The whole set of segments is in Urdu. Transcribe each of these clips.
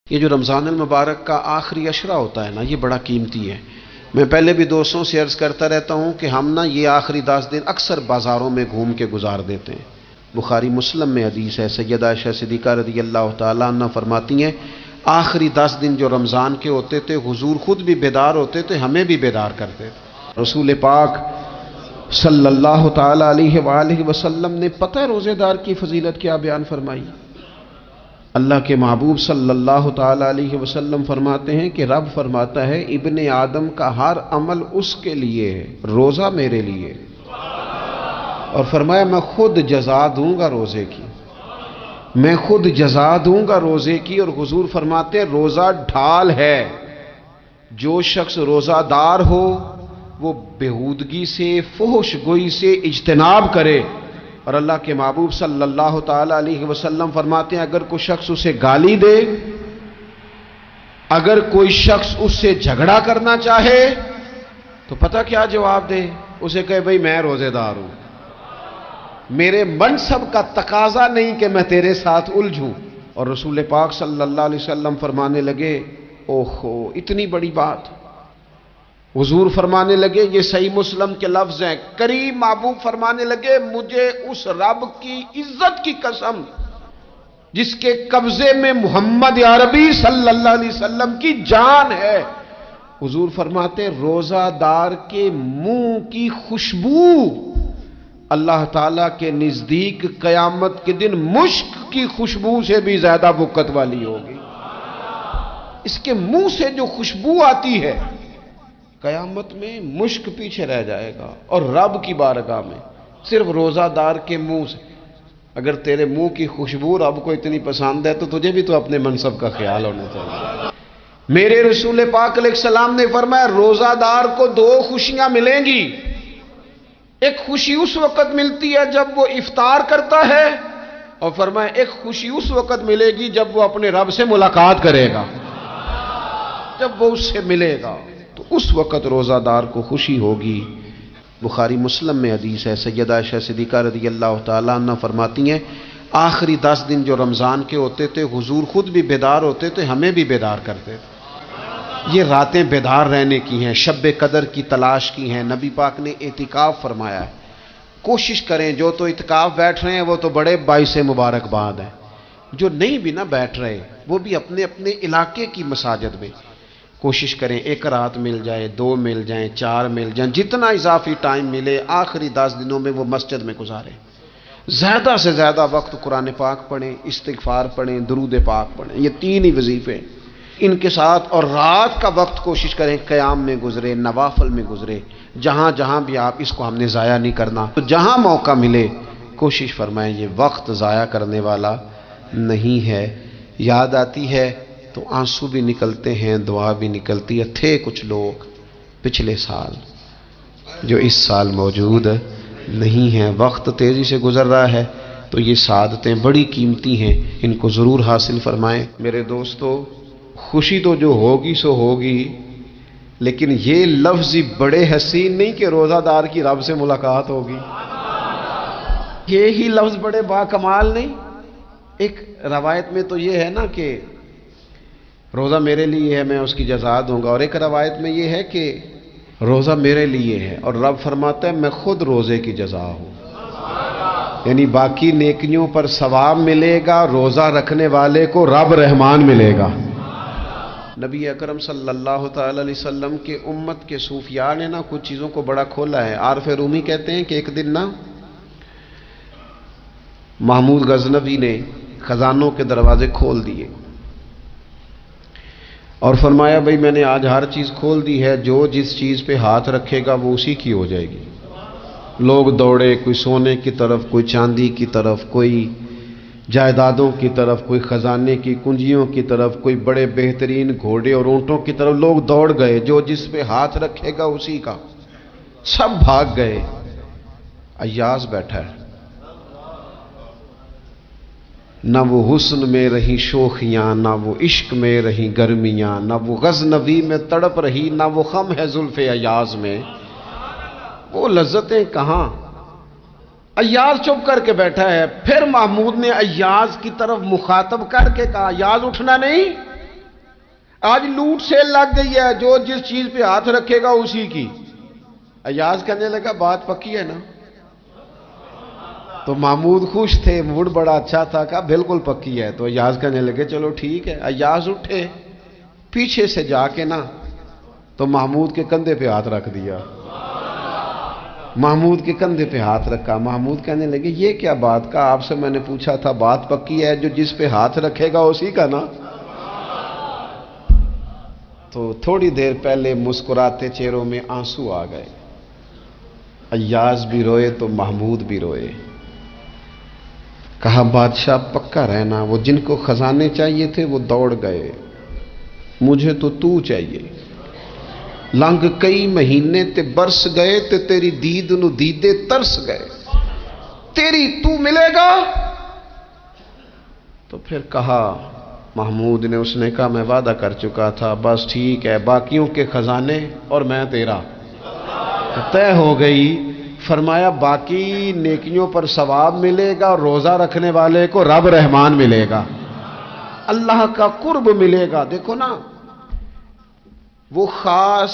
یہ جو رمضان المبارک کا آخری عشرہ ہوتا ہے نا، یہ بڑا قیمتی ہے۔ میں پہلے بھی دوستوں سے عرض کرتا رہتا ہوں کہ ہم نا یہ آخری 10 دن اکثر بازاروں میں گھوم کے گزار دیتے ہیں۔ بخاری مسلم میں حدیث ہے، سیدہ عائشہ صدیقہ رضی اللہ تعالیٰ عنہ فرماتی ہیں آخری 10 دن جو رمضان کے ہوتے تھے حضور خود بھی بیدار ہوتے تھے، ہمیں بھی بیدار کرتے تھے۔ رسول پاک صلی اللہ تعالیٰ علیہ وآلہ وسلم نے پتہ ہے روزے دار کی فضیلت کیا بیان فرمائی؟ اللہ کے محبوب صلی اللہ تعالیٰ علیہ وسلم فرماتے ہیں کہ رب فرماتا ہے ابن آدم کا ہر عمل اس کے لیے ہے، روزہ میرے لیے، اور فرمایا میں خود جزا دوں گا روزے کی، میں خود جزا دوں گا روزے کی۔ اور حضور فرماتے ہیں روزہ ڈھال ہے، جو شخص روزہ دار ہو وہ بےہودگی سے، فحش گوئی سے اجتناب کرے۔ اور اللہ کے محبوب صلی اللہ تعالیٰ علیہ وسلم فرماتے ہیں اگر کوئی شخص اسے گالی دے، اگر کوئی شخص اس سے جھگڑا کرنا چاہے تو پتہ کیا جواب دے؟ اسے کہے بھئی میں روزے دار ہوں، میرے منصب کا تقاضا نہیں کہ میں تیرے ساتھ الجھوں۔ اور رسول پاک صلی اللہ علیہ وسلم فرمانے لگے اوہو اتنی بڑی بات۔ حضور فرمانے لگے، یہ صحیح مسلم کے لفظ ہیں، کریم محبوب فرمانے لگے مجھے اس رب کی عزت کی قسم جس کے قبضے میں محمد عربی صلی اللہ علیہ وسلم کی جان ہے، حضور فرماتے روزہ دار کے منہ کی خوشبو اللہ تعالیٰ کے نزدیک قیامت کے دن مشک کی خوشبو سے بھی زیادہ بکت والی ہوگی۔ اس کے منہ سے جو خوشبو آتی ہے قیامت میں مشک پیچھے رہ جائے گا، اور رب کی بارگاہ میں صرف روزہ دار کے منہ سے۔ اگر تیرے منہ کی خوشبو رب کو اتنی پسند ہے تو تجھے بھی تو اپنے منصب کا خیال ہونا چاہیے۔ میرے رسول پاک علیہ السلام نے فرمایا روزہ دار کو 2 خوشیاں ملیں گی، ایک خوشی اس وقت ملتی ہے جب وہ افطار کرتا ہے، اور فرمایا ایک خوشی اس وقت ملے گی جب وہ اپنے رب سے ملاقات کرے گا، جب وہ اس سے ملے گا تو اس وقت روزہ دار کو خوشی ہوگی۔ بخاری مسلم میں حدیث ہے، سیدہ عائشہ صدیقہ رضی اللہ تعالیٰ عنہ فرماتی ہیں آخری 10 دن جو رمضان کے ہوتے تھے حضور خود بھی بیدار ہوتے تھے، ہمیں بھی بیدار کرتے تھے۔ یہ راتیں بیدار رہنے کی ہیں، شب قدر کی تلاش کی ہیں۔ نبی پاک نے اعتکاف فرمایا ہے، کوشش کریں جو تو اعتکاف بیٹھ رہے ہیں وہ تو بڑے باعث مبارکباد ہیں، جو نہیں بھی نہ بیٹھ رہے وہ بھی اپنے اپنے علاقے کی مساجد میں کوشش کریں 1 رات مل جائے، 2 مل جائیں، 4 مل جائیں، جتنا اضافی ٹائم ملے آخری 10 دنوں میں وہ مسجد میں گزاریں۔ زیادہ سے زیادہ وقت قرآن پاک پڑھیں، استغفار پڑھیں، درود پاک پڑھیں، یہ 3 ہی وظیفے ان کے ساتھ۔ اور رات کا وقت کوشش کریں قیام میں گزرے، نوافل میں گزرے، جہاں جہاں بھی آپ اس کو ہم نے ضائع نہیں کرنا، تو جہاں موقع ملے کوشش فرمائیں، یہ وقت ضائع کرنے والا نہیں ہے۔ یاد آتی ہے تو آنسو بھی نکلتے ہیں، دعا بھی نکلتی ہے۔ تھے کچھ لوگ پچھلے سال جو اس سال موجود نہیں ہیں، وقت تیزی سے گزر رہا ہے، تو یہ سعادتیں بڑی قیمتی ہیں، ان کو ضرور حاصل فرمائیں۔ میرے دوستو خوشی تو جو ہوگی سو ہوگی، لیکن یہ لفظ بڑے حسین نہیں کہ روزہ دار کی رب سے ملاقات ہوگی، یہی لفظ بڑے باکمال نہیں؟ ایک روایت میں تو یہ ہے نا کہ روزہ میرے لیے ہے میں اس کی جزا دوں گا، اور ایک روایت میں یہ ہے کہ روزہ میرے لیے ہے اور رب فرماتا ہے میں خود روزے کی جزا ہوں، یعنی باقی نیکیوں پر ثواب ملے گا، روزہ رکھنے والے کو رب رحمان ملے گا۔ نبی اکرم صلی اللہ تعالی علیہ وسلم کے امت کے صوفیاء نے نا کچھ چیزوں کو بڑا کھولا ہے۔ عارف رومی کہتے ہیں کہ ایک دن نا محمود غزنوی نے خزانوں کے دروازے کھول دیے اور فرمایا بھئی میں نے آج ہر چیز کھول دی ہے، جو جس چیز پہ ہاتھ رکھے گا وہ اسی کی ہو جائے گی۔ لوگ دوڑے، کوئی سونے کی طرف، کوئی چاندی کی طرف، کوئی جائیدادوں کی طرف، کوئی خزانے کی کنجیوں کی طرف، کوئی بڑے بہترین گھوڑے اور اونٹوں کی طرف، لوگ دوڑ گئے، جو جس پہ ہاتھ رکھے گا اسی کا۔ سب بھاگ گئے، ایاز بیٹھا ہے، نہ وہ حسن میں رہی شوخیاں، نہ وہ عشق میں رہی گرمیاں، نہ وہ غزنوی میں تڑپ رہی، نہ وہ خم ہے زلف ایاز میں، وہ لذتیں کہاں۔ ایاز چپ کر کے بیٹھا ہے۔ پھر محمود نے ایاز کی طرف مخاطب کر کے کہا ایاز اٹھنا نہیں، آج لوٹ سیل لگ گئی ہے، جو جس چیز پہ ہاتھ رکھے گا اسی کی۔ ایاز کہنے لگا بات پکی ہے نا؟ تو محمود خوش تھے، موڈ بڑا اچھا تھا، کہا بالکل پکی ہے۔ تو ایاز کہنے لگے چلو ٹھیک ہے۔ ایاز اٹھے، پیچھے سے جا کے نا تو محمود کے کندھے پہ ہاتھ رکھ دیا، محمود کے کندھے پہ ہاتھ رکھا۔ محمود کہنے لگے یہ کیا بات کا، آپ سے میں نے پوچھا تھا بات پکی ہے، جو جس پہ ہاتھ رکھے گا اسی کا نا۔ تو تھوڑی دیر پہلے مسکراتے چہروں میں آنسو آ گئے، ایاز بھی روئے تو محمود بھی روئے۔ کہا بادشاہ پکا رہنا، وہ جن کو خزانے چاہیے تھے وہ دوڑ گئے، مجھے تو چاہیے۔ لنگ کئی مہینے تے برس گئے تے تیری دید نو دیدے ترس گئے، تیری تو ملے گا۔ تو پھر کہا محمود نے، اس نے کہا میں وعدہ کر چکا تھا، بس ٹھیک ہے، باقیوں کے خزانے اور میں تیرا طے ہو گئی۔ فرمایا باقی نیکیوں پر ثواب ملے گا، اور روزہ رکھنے والے کو رب رحمان ملے گا، اللہ کا قرب ملے گا۔ دیکھو نا، وہ خاص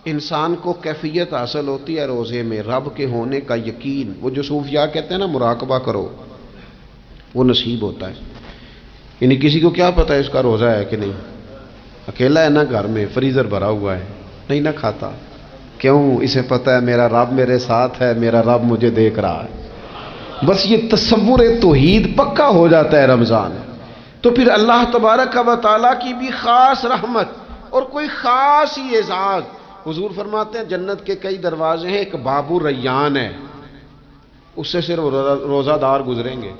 انسان کو کیفیت حاصل ہوتی ہے روزے میں، رب کے ہونے کا یقین۔ وہ جو صوفیاء کہتے ہیں نا مراقبہ کرو، وہ نصیب ہوتا ہے۔ یعنی کسی کو کیا پتا ہے اس کا روزہ ہے کہ نہیں، اکیلا ہے نا گھر میں، فریزر بھرا ہوا ہے، نہیں نہ کھاتا، کیوں؟ اسے پتا ہے میرا رب میرے ساتھ ہے، میرا رب مجھے دیکھ رہا ہے۔ بس یہ تصور توحید پکا ہو جاتا ہے رمضان، تو پھر اللہ تبارک و تعالیٰ کی بھی خاص رحمت اور کوئی خاص ہی اعزاز۔ حضور فرماتے ہیں جنت کے کئی دروازے ہیں، ایک باب الریان ہے، اس سے صرف روزہ دار گزریں گے۔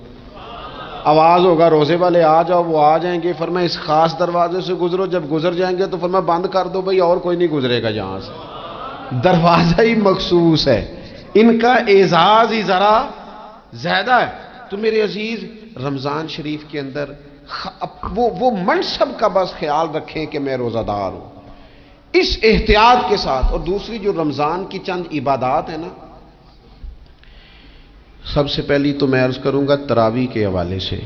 آواز ہوگا روزے والے آ جاؤ، وہ آ جائیں گے، فرمایا اس خاص دروازے سے گزرو۔ جب گزر جائیں گے تو فرمایا بند کر دو بھئی، اور کوئی نہیں گزرے گا یہاں سے، دروازہ ہی مخصوص ہے، ان کا اعزاز ہی ذرا زیادہ ہے۔ تو میرے عزیز، رمضان شریف کے اندر وہ منصب کا بس خیال رکھیں کہ میں روزہ دار ہوں، اس احتیاط کے ساتھ۔ اور دوسری جو رمضان کی چند عبادات ہیں نا، سب سے پہلی تو میں عرض کروں گا تراویح کے حوالے سے۔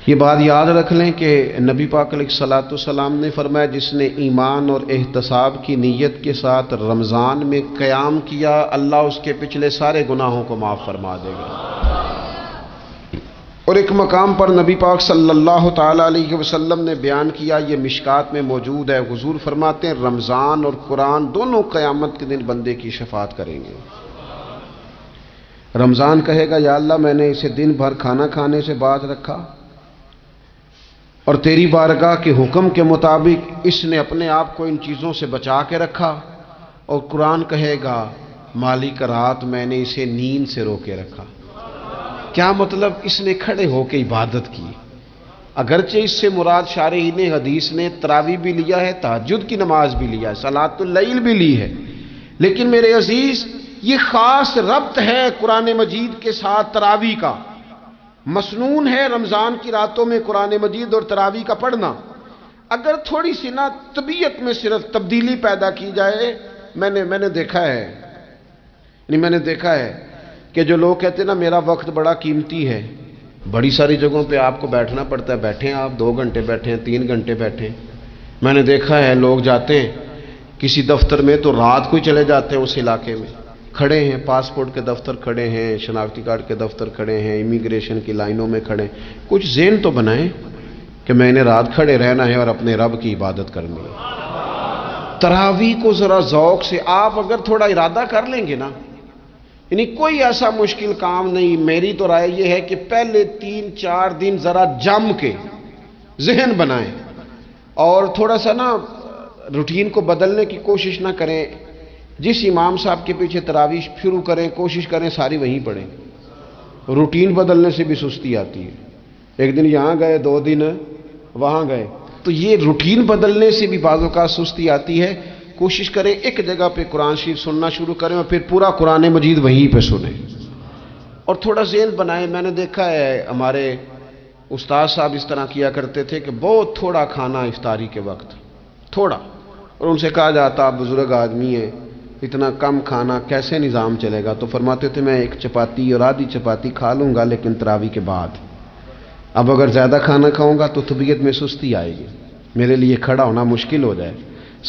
یہ بات یاد رکھ لیں کہ نبی پاک علیہ الصلوۃ والسلام نے فرمایا جس نے ایمان اور احتساب کی نیت کے ساتھ رمضان میں قیام کیا، اللہ اس کے پچھلے سارے گناہوں کو معاف فرما دے گا۔ اور ایک مقام پر نبی پاک صلی اللہ تعالی علیہ وسلم نے بیان کیا، یہ مشکات میں موجود ہے، حضور فرماتے ہیں رمضان اور قرآن دونوں قیامت کے دن بندے کی شفاعت کریں گے۔ رمضان کہے گا یا اللہ میں نے اسے دن بھر کھانا کھانے سے باز رکھا، اور تیری بارگاہ کے حکم کے مطابق اس نے اپنے آپ کو ان چیزوں سے بچا کے رکھا۔ اور قرآن کہے گا مالک رات میں نے اسے نیند سے روکے رکھا۔ کیا مطلب؟ اس نے کھڑے ہو کے عبادت کی، اگرچہ اس سے مراد شارحین حدیث نے تراویح بھی لیا ہے، تہجد کی نماز بھی لیا ہے، صلاۃ اللیل بھی لی ہے، لیکن میرے عزیز یہ خاص ربط ہے قرآن مجید کے ساتھ تراویح کا۔ مسنون ہے رمضان کی راتوں میں قرآن مجید اور تراویح کا پڑھنا۔ اگر تھوڑی سی نا طبیعت میں صرف تبدیلی پیدا کی جائے، میں نے دیکھا ہے کہ جو لوگ کہتے ہیں نا میرا وقت بڑا قیمتی ہے، بڑی ساری جگہوں پہ آپ کو بیٹھنا پڑتا ہے، بیٹھیں آپ 2 گھنٹے بیٹھیں، 3 گھنٹے بیٹھیں۔ میں نے دیکھا ہے لوگ جاتے ہیں کسی دفتر میں تو رات کو ہی چلے جاتے ہیں اس علاقے میں، کھڑے ہیں، پاسپورٹ کے دفتر کھڑے ہیں، شناختی کارڈ کے دفتر کھڑے ہیں، امیگریشن کی لائنوں میں کھڑے ہیں۔ کچھ ذہن تو بنائیں کہ میں نے رات کھڑے رہنا ہے اور اپنے رب کی عبادت کرنی ہے۔ تراویح کو ذرا ذوق سے آپ اگر تھوڑا ارادہ کر لیں گے نا، یعنی کوئی ایسا مشکل کام نہیں۔ میری تو رائے یہ ہے کہ پہلے 3-4 دن ذرا جم کے ذہن بنائیں، اور تھوڑا سا نا روٹین کو بدلنے کی کوشش نہ کریں۔ جس امام صاحب کے پیچھے تراویح شروع کریں، کوشش کریں ساری وہیں پڑھیں۔ روٹین بدلنے سے بھی سستی آتی ہے، ایک دن یہاں گئے، 2 دن وہاں گئے، تو یہ روٹین بدلنے سے بھی بعض اوقات سستی آتی ہے۔ کوشش کریں ایک جگہ پہ قرآن شریف سننا شروع کریں اور پھر پورا قرآن مجید وہیں پہ سنیں، اور تھوڑا ذہن بنائیں۔ میں نے دیکھا ہے ہمارے استاد صاحب اس طرح کیا کرتے تھے کہ بہت تھوڑا کھانا افطاری کے وقت، تھوڑا، اور ان سے کہا جاتا آپ بزرگ آدمی ہیں، اتنا کم کھانا کیسے نظام چلے گا؟ تو فرماتے تھے میں 1 چپاتی اور آدھی چپاتی کھا لوں گا لیکن تراویح کے بعد، اب اگر زیادہ کھانا کھاؤں گا تو طبیعت میں سستی آئے گی، میرے لیے کھڑا ہونا مشکل ہو جائے،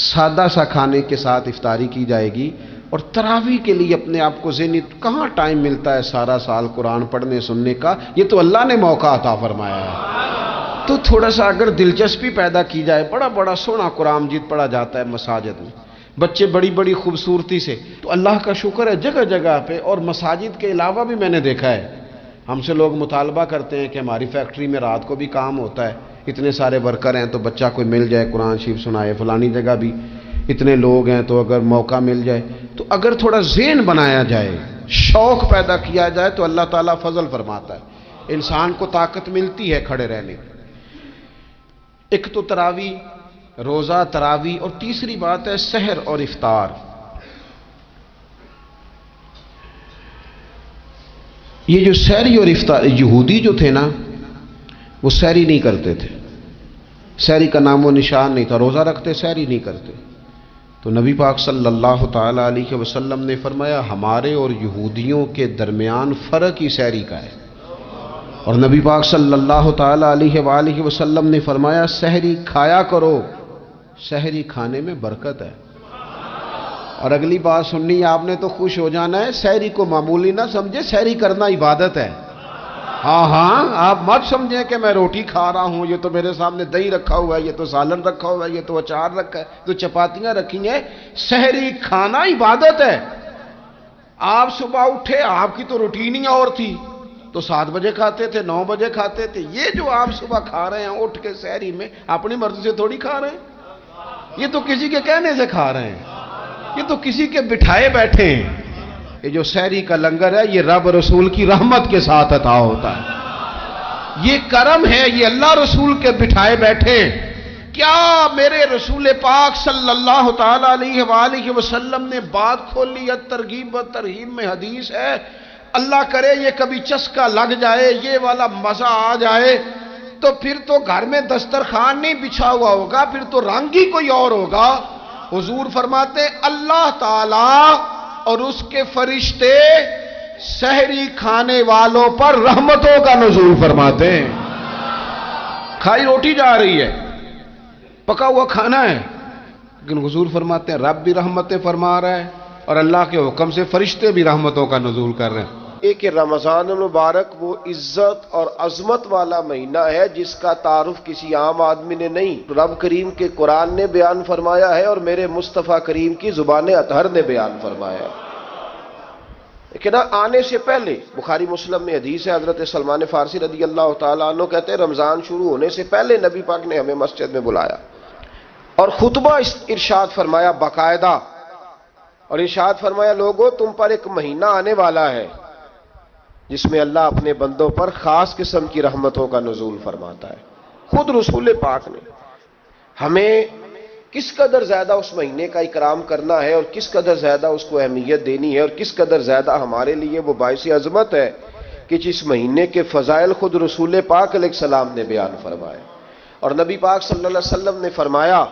سادہ سا کھانے کے ساتھ افطاری کی جائے گی۔ اور تراویح کے لیے اپنے آپ کو ذہنی، کہاں ٹائم ملتا ہے سارا سال قرآن پڑھنے سننے کا، یہ تو اللہ نے موقع عطا فرمایا ہے۔ تو تھوڑا سا اگر دلچسپی پیدا کی جائے، بڑا بڑا سونا قرآن مجید پڑھا جاتا ہے مساجد میں، بچے بڑی بڑی خوبصورتی سے، تو اللہ کا شکر ہے جگہ جگہ پہ۔ اور مساجد کے علاوہ بھی میں نے دیکھا ہے، ہم سے لوگ مطالبہ کرتے ہیں کہ ہماری فیکٹری میں رات کو بھی کام ہوتا ہے، اتنے سارے ورکر ہیں تو بچہ کوئی مل جائے قرآن شریف سنائے، فلانی جگہ بھی اتنے لوگ ہیں تو اگر موقع مل جائے، تو اگر تھوڑا ذہن بنایا جائے، شوق پیدا کیا جائے تو اللہ تعالیٰ فضل فرماتا ہے، انسان کو طاقت ملتی ہے کھڑے رہنے کی۔ ایک تو تراویح، روزہ، تراویح، اور تیسری بات ہے سحر اور افطار۔ یہ جو سحری اور افطار، یہودی جو تھے نا وہ سحری نہیں کرتے تھے، سحری کا نام و نشان نہیں تھا، روزہ رکھتے سحری نہیں کرتے۔ تو نبی پاک صلی اللہ تعالی علیہ وسلم نے فرمایا ہمارے اور یہودیوں کے درمیان فرق ہی سحری کا ہے، اور نبی پاک صلی اللہ تعالی علیہ وآلہ وسلم نے فرمایا سحری کھایا کرو، سحری کھانے میں برکت ہے۔ اور اگلی بات سننی آپ نے تو خوش ہو جانا ہے، سحری کو معمولی نہ سمجھے، سحری کرنا عبادت ہے۔ ہاں آپ مت سمجھیں کہ میں روٹی کھا رہا ہوں، یہ تو میرے سامنے دہی رکھا ہوا ہے، یہ تو سالن رکھا ہوا ہے، یہ تو اچار رکھا ہے، تو چپاتیاں رکھی ہیں۔ سحری کھانا عبادت ہے۔ آپ صبح اٹھے، آپ کی تو روٹین ہی اور تھی، تو 7 بجے کھاتے تھے، 9 بجے کھاتے تھے۔ یہ جو آپ صبح کھا رہے ہیں اٹھ کے سحری میں، اپنی مرضی سے تھوڑی کھا رہے ہیں، یہ تو کسی کے کہنے سے کھا رہے ہیں، یہ تو کسی کے بٹھائے بیٹھے ہیں۔ یہ جو سحری کا لنگر ہے یہ رب رسول کی رحمت کے ساتھ عطا ہوتا ہے، یہ کرم ہے، یہ اللہ رسول کے بٹھائے بیٹھے۔ کیا میرے رسول پاک صلی اللہ تعالی علیہ وآلہ وسلم نے بات کھولی ہے، ترغیب و ترہیب میں حدیث ہے، اللہ کرے یہ کبھی چسکا لگ جائے، یہ والا مزہ آ جائے، تو پھر تو گھر میں دسترخوان نہیں بچھا ہوا ہوگا، پھر تو رنگ ہی کوئی اور ہوگا۔ حضور فرماتے اللہ تعالی اور اس کے فرشتے سحری کھانے والوں پر رحمتوں کا نزول فرماتے ہیں۔ کھائی روٹی جا رہی ہے، پکا ہوا کھانا ہے، لیکن حضور فرماتے ہیں رب بھی رحمتیں فرما رہا ہے، اور اللہ کے حکم سے فرشتے بھی رحمتوں کا نزول کر رہے ہیں۔ ایک رمضان المبارک وہ عزت اور عظمت والا مہینہ ہے جس کا تعارف کسی عام آدمی نے نہیں، رب کریم کے قرآن نے بیان فرمایا ہے اور میرے مصطفیٰ کریم کی زبان اطہر نے بیان فرمایا ہے۔ لیکن آنے سے پہلے بخاری مسلم میں حدیث ہے، حضرت سلمان فارسی رضی اللہ تعالیٰ عنہ کہتے ہیں رمضان شروع ہونے سے پہلے نبی پاک نے ہمیں مسجد میں بلایا اور خطبہ ارشاد فرمایا باقاعدہ، اور ارشاد فرمایا لوگو تم پر ایک مہینہ آنے والا ہے جس میں اللہ اپنے بندوں پر خاص قسم کی رحمتوں کا نزول فرماتا ہے۔ خود رسول پاک نے ہمیں کس قدر زیادہ اس مہینے کا اکرام کرنا ہے اور کس قدر زیادہ اس کو اہمیت دینی ہے، اور کس قدر زیادہ ہمارے لیے وہ باعث عظمت ہے کہ جس مہینے کے فضائل خود رسول پاک علیہ السلام نے بیان فرمائے۔ اور نبی پاک صلی اللہ علیہ وسلم نے فرمایا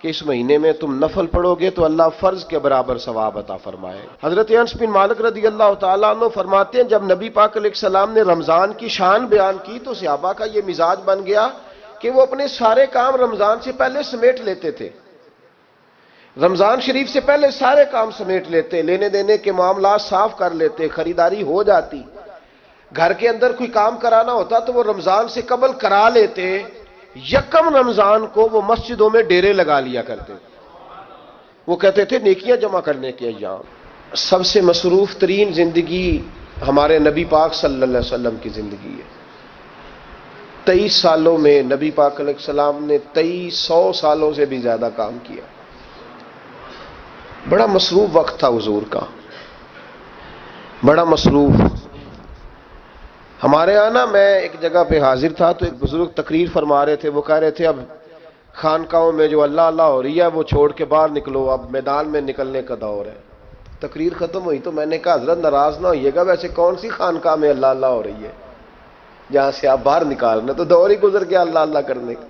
کہ اس مہینے میں تم نفل پڑھو گے تو اللہ فرض کے برابر ثواب عطا فرمائے۔ حضرت انس بن مالک رضی اللہ تعالیٰ عنہ فرماتے ہیں جب نبی پاک علیہ السلام نے رمضان کی شان بیان کی تو صحابہ کا یہ مزاج بن گیا کہ وہ اپنے سارے کام رمضان سے پہلے سمیٹ لیتے تھے، رمضان شریف سے پہلے سارے کام سمیٹ لیتے، لینے دینے کے معاملات صاف کر لیتے، خریداری ہو جاتی، گھر کے اندر کوئی کام کرانا ہوتا تو وہ رمضان سے قبل کرا لیتے۔ یکم رمضان کو وہ مسجدوں میں ڈیرے لگا لیا کرتے، وہ کہتے تھے نیکیاں جمع کرنے کے ایام۔ سب سے مصروف ترین زندگی ہمارے نبی پاک صلی اللہ علیہ وسلم کی زندگی ہے۔ 23 سالوں میں نبی پاک علیہ السلام نے 2300 سالوں سے بھی زیادہ کام کیا، بڑا مصروف وقت تھا حضور کا، بڑا مصروف۔ ہمارے یہاں میں ایک جگہ پہ حاضر تھا تو ایک بزرگ تقریر فرما رہے تھے، وہ کہہ رہے تھے اب خانقاہوں میں جو اللہ اللہ ہو رہی ہے وہ چھوڑ کے باہر نکلو، اب میدان میں نکلنے کا دور ہے۔ تقریر ختم ہوئی تو میں نے کہا حضرت ناراض نہ ہوئیے گا، ویسے کون سی خانقاہ میں اللہ اللہ ہو رہی ہے جہاں سے آپ باہر نکالنا، تو دور ہی گزر گیا اللہ اللہ کرنے کا۔